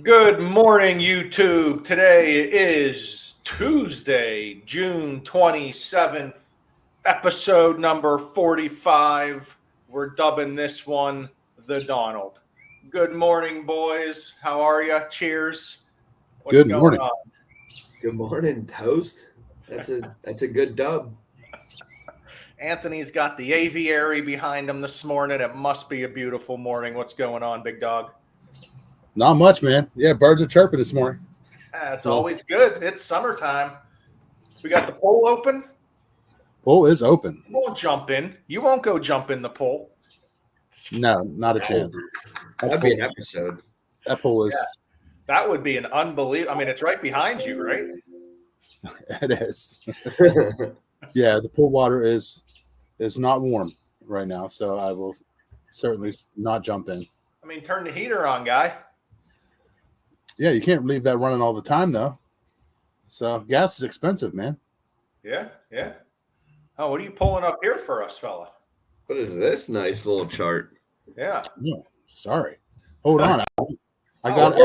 Good morning, YouTube. Today is Tuesday, June 27th, episode number 45. We're dubbing this one the Donald. Good morning, boys. How are you? Cheers. What's Good going morning. on? Good morning, toast. That's a good dub. Anthony's got the aviary behind him this morning. It must be a beautiful morning. What's going on, big dog? Not much, man. Yeah, birds are chirping this morning. It's always good. It's summertime. We got the poll open. Pool is open. You won't jump in. You won't go jump in the pool. No, not a chance. That'd be an episode. That pool is. That would be an unbelievable. I mean, it's right behind you, right? It is. Yeah, the pool water is not warm right now, so I will certainly not jump in. I mean, turn the heater on, guy. Yeah, you can't leave that running all the time, though. So gas is expensive, man. Yeah. Oh, what are you pulling up here for us, fella? What is this nice little chart? Yeah. No, sorry. Hold on. I got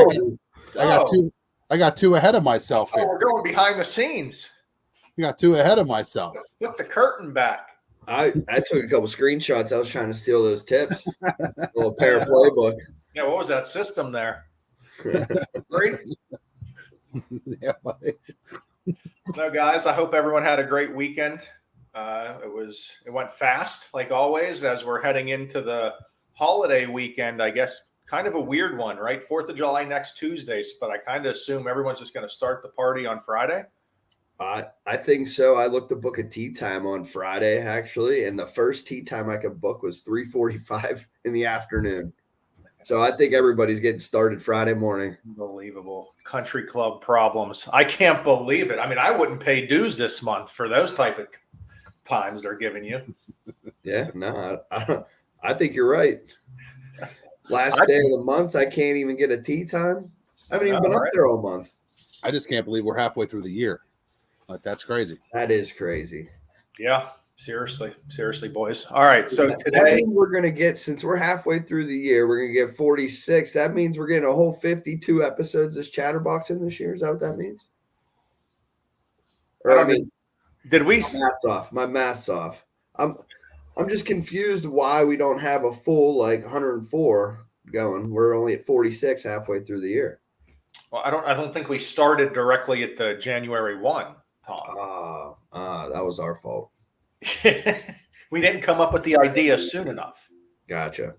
two ahead of myself Oh, here. we're going behind the scenes. I got two ahead of myself. Put the curtain back. I took a couple screenshots. I was trying to steal those tips. A little pair playbook. Yeah, what was that system there? Great. Yeah, buddy. No, guys, I hope everyone had a great weekend. It went fast, like always, as we're heading into the holiday weekend. I guess kind of a weird one, right? 4th of July next Tuesday, but I kind of assume everyone's just going to start the party on Friday. I think so. I looked to book a tea time on Friday, actually, and the first tea time I could book was 3:45 in the afternoon. So I think everybody's getting started Friday morning. Unbelievable. Country club problems. I can't believe it. I mean, I wouldn't pay dues this month for those type of times they're giving you. Yeah, no, I think you're right. Last day of the month, I can't even get a tea time. I haven't even been up there all month. I just can't believe we're halfway through the year. Like, that's crazy. That is crazy. Yeah, seriously, boys. All right, so That today means we're going to get, since we're halfway through the year, we're going to get 46. That means we're getting a whole 52 episodes as Chatterbox in this year. Is that what that means? Or, did we? My math's off. I'm just confused why we don't have a full, 104 going. We're only at 46 halfway through the year. Well, I don't think we started directly at the January 1, Tom. That was our fault. We didn't come up with the idea soon enough. Gotcha.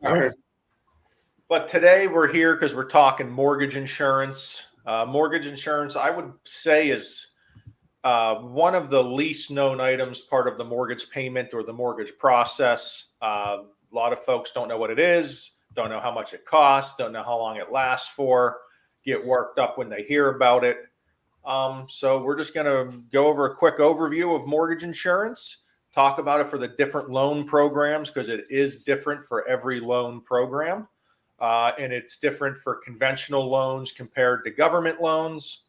All right. But today we're here because we're talking mortgage insurance. Mortgage insurance, I would say, is one of the least known items part of the mortgage payment or the mortgage process. A lot of folks don't know what it is, don't know how much it costs, don't know how long it lasts for, get worked up when they hear about it. So we're just going to go over a quick overview of mortgage insurance, talk about it for the different loan programs because it is different for every loan program. And it's different for conventional loans compared to government loans.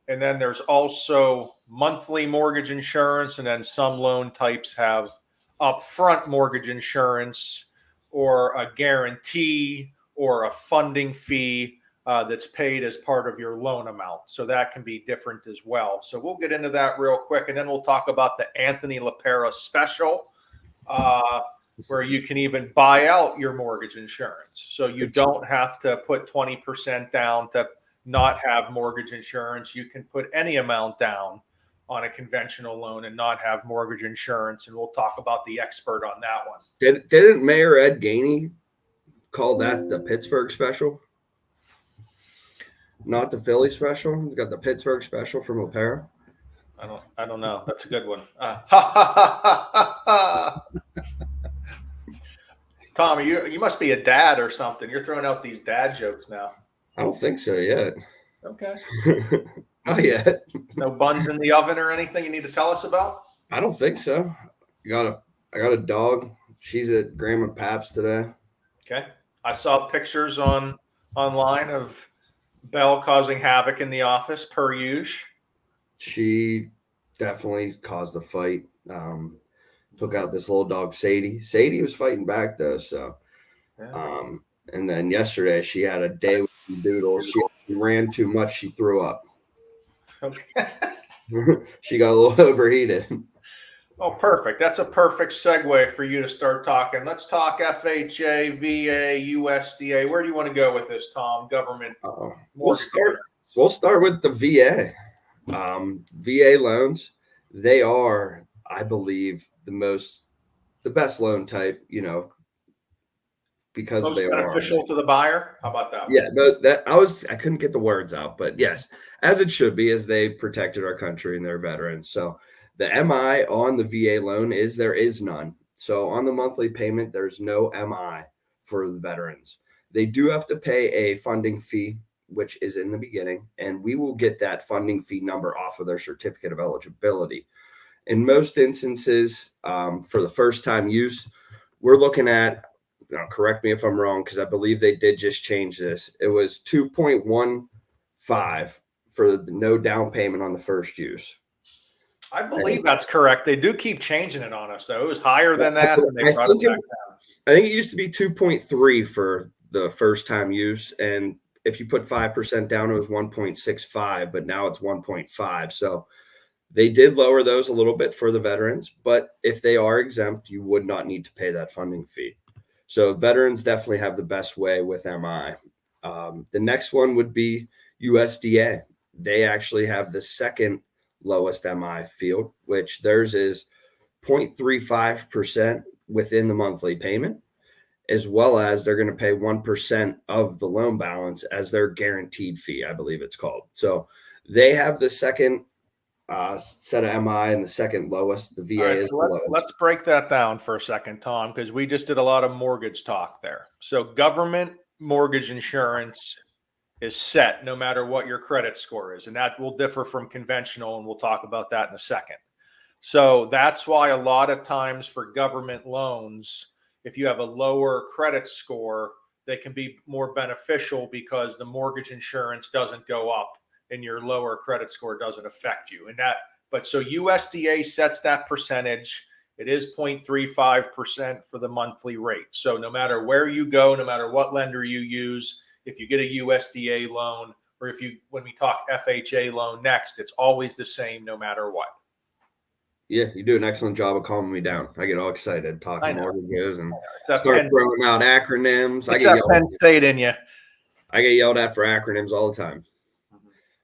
And then there's also monthly mortgage insurance, and then some loan types have upfront mortgage insurance or a guarantee or a funding fee that's paid as part of your loan amount. So that can be different as well. So we'll get into that real quick, and then we'll talk about the Anthony LaPera special, where you can even buy out your mortgage insurance. So you don't have to put 20% down to not have mortgage insurance. You can put any amount down on a conventional loan and not have mortgage insurance. And we'll talk about the expert on that one. Didn't Mayor Ed Gainey call that the Pittsburgh special? Not the Philly special? He's got the Pittsburgh special from LaPera. I don't know. That's a good one. Tommy, you must be a dad or something. You're throwing out these dad jokes now. I don't think so yet. Okay. Not yet. No buns in the oven or anything you need to tell us about? I don't think so. I got a dog. She's at Grandma Pap's today. Okay. I saw pictures online of Belle causing havoc in the office, per usual. She definitely caused a fight. Took out this little dog, Sadie. Sadie was fighting back, though. So, Yeah. and then yesterday she had a day with Doodle. She ran too much. She threw up. Okay. She got a little overheated. Oh, perfect. That's a perfect segue for you to start talking. Let's talk FHA, VA, USDA. Where do you want to go with this, Tom? Government. We'll start with the VA. VA loans. They are, I believe, the best loan type. Because Most they beneficial are to the buyer. How about that? Yeah, I couldn't get the words out, but yes, as it should be, as they protected our country and their veterans. So the MI on the VA loan there is none. So on the monthly payment, there's no MI for the veterans. They do have to pay a funding fee, which is in the beginning, and we will get that funding fee number off of their certificate of eligibility. In most instances, for the first time use, we're looking at, now correct me if I'm wrong, because I believe they did just change this. It was 2.15 for the no down payment on the first use. I believe that's correct. They do keep changing it on us, though. It was higher than that, and they brought it back down. I think it used to be 2.3 for the first time use, and if you put 5% down, it was 1.65, but now it's 1.5. So they did lower those a little bit for the veterans, but if they are exempt, you would not need to pay that funding fee. So veterans definitely have the best way with MI. The next one would be USDA. They actually have the second lowest MI field, which theirs is 0.35% within the monthly payment, as well as they're going to pay 1% of the loan balance as their guaranteed fee, I believe it's called. So they have the second set of MI and the second lowest. The VA is the lowest. Let's break that down for a second, Tom, because we just did a lot of mortgage talk there. So government mortgage insurance is set no matter what your credit score is, and that will differ from conventional, and we'll talk about that in a second. So that's why a lot of times for government loans, if you have a lower credit score, they can be more beneficial because the mortgage insurance doesn't go up and your lower credit score doesn't affect you. So USDA sets that percentage. It is 0.35% for the monthly rate. So no matter where you go, no matter what lender you use, if you get a USDA loan, or when we talk FHA loan next, it's always the same no matter what. Yeah, you do an excellent job of calming me down. I get all excited talking mortgages and start throwing out acronyms. It's that Penn State in you. I get yelled at for acronyms all the time.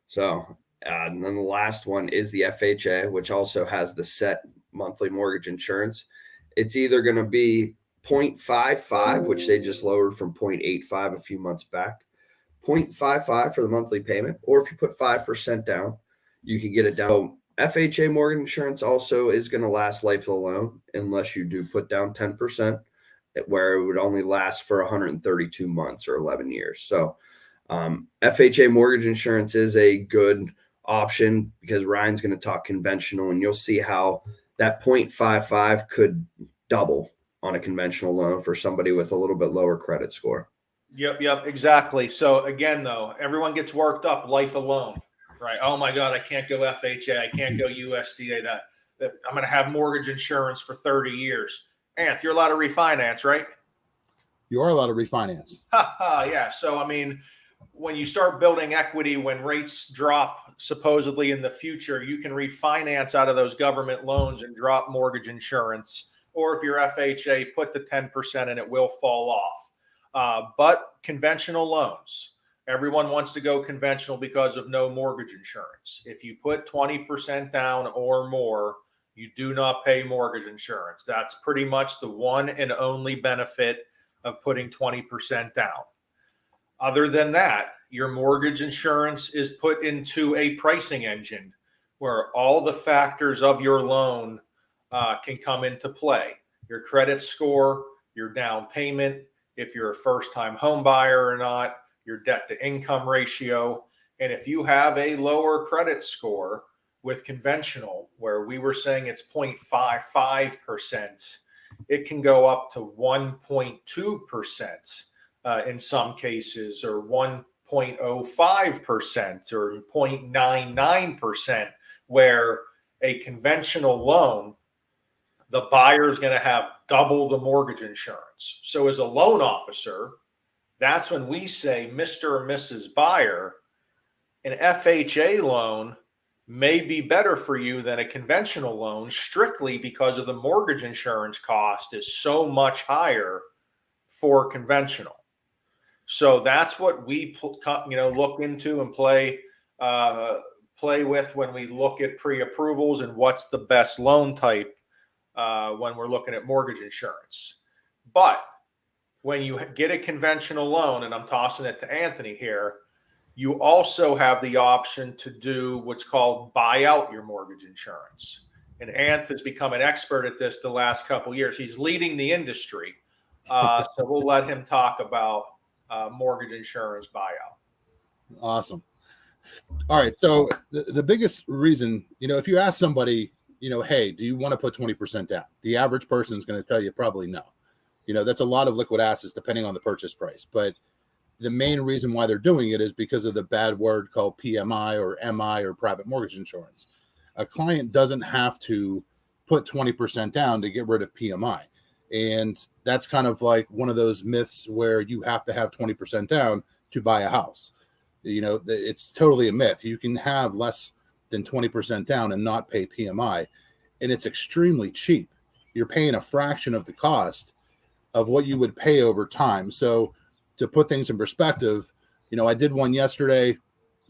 So, and then the last one is the FHA, which also has the set monthly mortgage insurance. It's either going to be 0.55, which they just lowered from 0.85 a few months back, 0.55 for the monthly payment, or if you put 5% down, you can get it down. So FHA mortgage insurance also is going to last life of the loan unless you do put down 10%, where it would only last for 132 months or 11 years. So FHA mortgage insurance is a good option because Ryan's going to talk conventional, and you'll see how that 0.55 could double on a conventional loan for somebody with a little bit lower credit score. Yep, exactly. So again, though, everyone gets worked up life alone, right? Oh my God, I can't go FHA, I can't go USDA. That I'm going to have mortgage insurance for 30 years. Anth, you're allowed to refinance, right? You are allowed to refinance. Yeah. So I mean, when you start building equity, when rates drop supposedly in the future, you can refinance out of those government loans and drop mortgage insurance. Or if you're FHA, put the 10% and it will fall off. But conventional loans, everyone wants to go conventional because of no mortgage insurance. If you put 20% down or more, you do not pay mortgage insurance. That's pretty much the one and only benefit of putting 20% down. Other than that, your mortgage insurance is put into a pricing engine where all the factors of your loan can come into play. Your credit score, your down payment, if you're a first-time home buyer or not, your debt-to-income ratio. And if you have a lower credit score with conventional, where we were saying it's 0.55%, it can go up to 1.2% in some cases, or 1.05% or 0.99%, where a conventional loan, the buyer is going to have double the mortgage insurance. So as a loan officer, That's when we say, Mr. or Mrs. Buyer, an FHA loan may be better for you than a conventional loan, strictly because of the mortgage insurance cost is so much higher for conventional. So that's what we look into and play with when we look at pre-approvals and what's the best loan type when we're looking at mortgage insurance. But when you get a conventional loan, and I'm tossing it to Anthony here, you also have the option to do what's called buy out your mortgage insurance. And Anthony's become an expert at this the last couple of years. He's leading the industry. So we'll let him talk about mortgage insurance buyout. Awesome. All right. So the biggest reason, if you ask somebody, hey, do you want to put 20% down? The average person is going to tell you probably no. That's a lot of liquid assets depending on the purchase price. But the main reason why they're doing it is because of the bad word called PMI or MI or private mortgage insurance. A client doesn't have to put 20% down to get rid of PMI. And that's kind of like one of those myths where you have to have 20% down to buy a house. It's totally a myth. You can have less than 20% down and not pay PMI. And it's extremely cheap. You're paying a fraction of the cost of what you would pay over time. So to put things in perspective, I did one yesterday.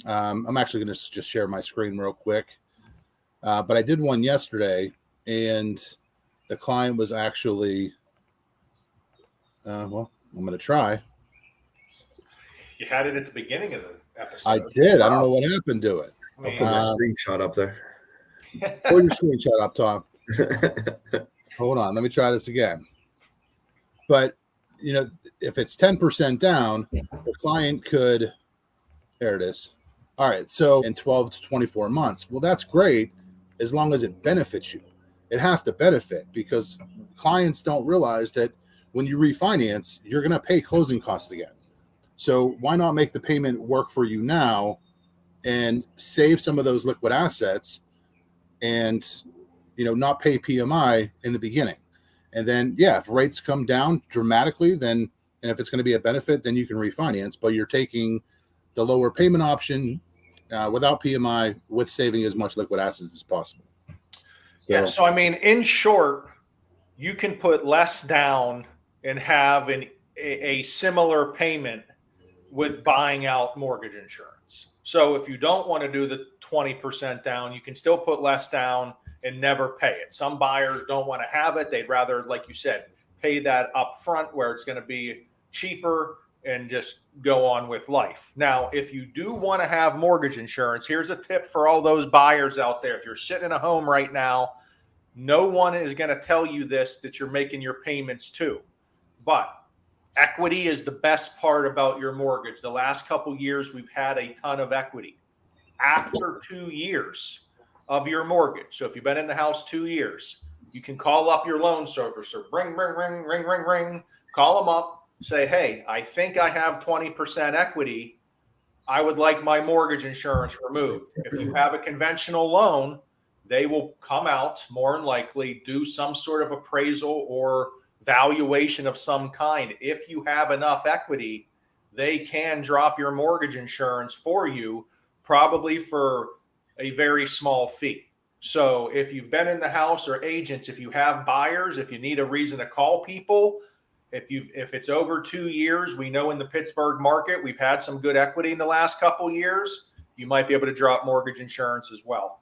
I'm actually going to just share my screen real quick. But I did one yesterday, and the client was actually, I'm going to try. You had it at the beginning of the episode. I did. I don't know what happened to it. I'll put my screenshot up there. Pull your screenshot up, Tom. Hold on. Let me try this again. But, if it's 10% down, the client could, there it is. All right. So in 12 to 24 months, well, that's great as long as it benefits you. It has to benefit because clients don't realize that when you refinance, you're going to pay closing costs again. So why not make the payment work for you now and save some of those liquid assets and, not pay PMI in the beginning. And then, if rates come down dramatically, and if it's going to be a benefit, then you can refinance, but you're taking the lower payment option without PMI with saving as much liquid assets as possible. So I mean, in short, you can put less down and have a similar payment with buying out mortgage insurance. So if you don't want to do the 20% down, you can still put less down and never pay it. Some buyers don't want to have it. They'd rather, like you said, pay that up front where it's going to be cheaper and just go on with life. Now, if you do want to have mortgage insurance, here's a tip for all those buyers out there. If you're sitting in a home right now, no one is going to tell you this, that you're making your payments to. But equity is the best part about your mortgage. The last couple years, we've had a ton of equity. After 2 years of your mortgage, so if you've been in the house 2 years, you can call up your loan servicer, ring, call them up, say, hey, I think I have 20% equity. I would like my mortgage insurance removed. If you have a conventional loan, they will come out, more than likely, do some sort of appraisal or valuation of some kind. If you have enough equity, they can drop your mortgage insurance for you, probably for a very small fee. So if you've been in the house, or agents, if you have buyers, if you need a reason to call people, if it's over 2 years, we know in the Pittsburgh market, we've had some good equity in the last couple years, you might be able to drop mortgage insurance as well.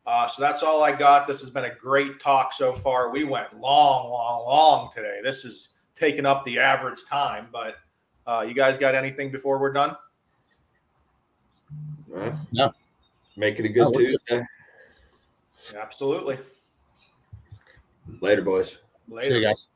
So that's all I got. This has been a great talk so far. We went long today. This is taking up the average time, but you guys got anything before we're done? No. Make it a good Tuesday. Absolutely. Later, boys. Later. See you guys.